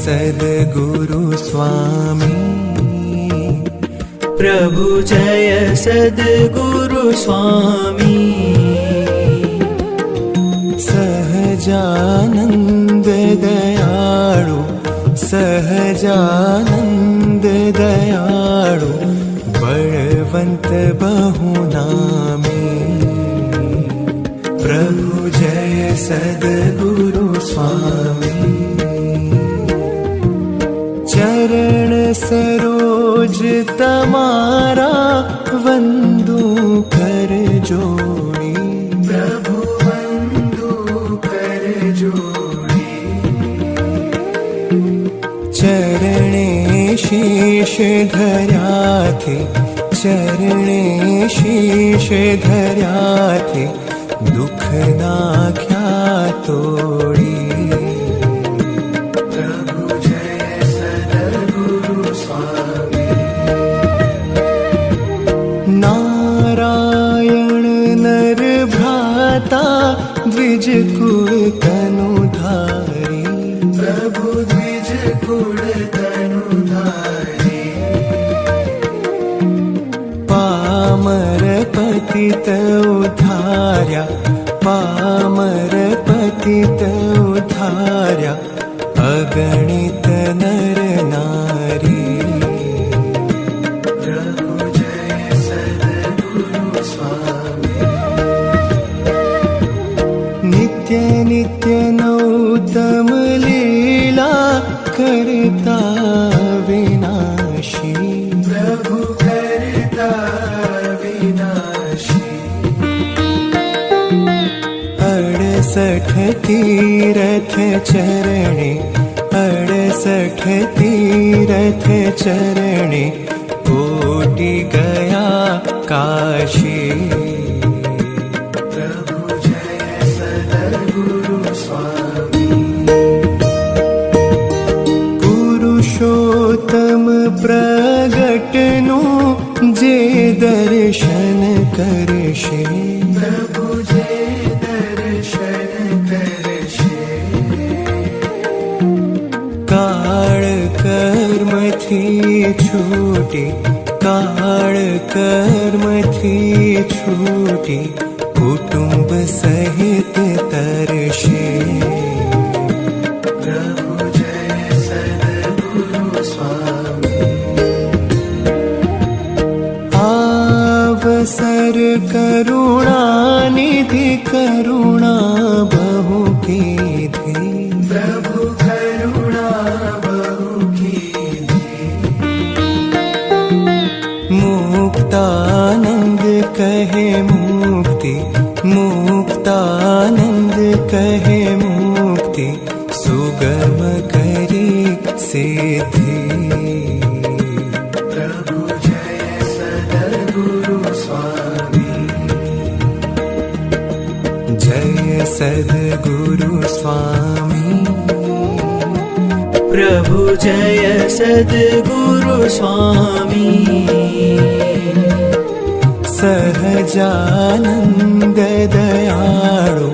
सद्गुरु स्वामी प्रभु जय सद्गुरु स्वामी सहजानंद दयाळु सहजानंद दयाळु बलवंत बहुनामी प्रभु जय सद्गुरु स्वामी चरण सरोज तमारा वंदू कर जोड़ी प्रभु वंदू कर जोड़ी चरणे शीश धर्या थे चरणे शीश धर्या थे दुख नाख्या तोड़ी नारायण नर भ्राता द्विज कुल तनुधारी प्रभु द्विज कुल तनुधारी पामर पतित उद्धार्या पामर पतित उद्धार्या अगणित नर नारी नित्य नित्य नौतम लीला करता विनाशी प्रभु करता विनाशी 68 तीरथ चरणे 68 तीरथ चरणे कोटि गया काशी पुरुषोत्तम प्रगटनु जे दर्शन करशे प्रभु जे दर्शन करशे काळ कर्म थी छूटी काळ कर्म थी छूटी कुटुंब सहित तरशे अवसर करुणा निधि करुणा बहु कीधी प्रभु करुणा बहु कीधी मुक्तानंद कहे मुक्ति मुक्तानंद कहे मुक्ति सुगम करी सिद्धि सद्गुरु स्वामी प्रभु जय सद्गुरु स्वामी सहजानंद दयाळु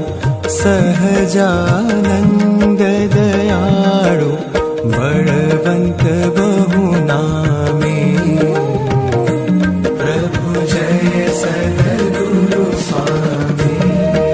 सहजानंद दयाळु बलवंत बहु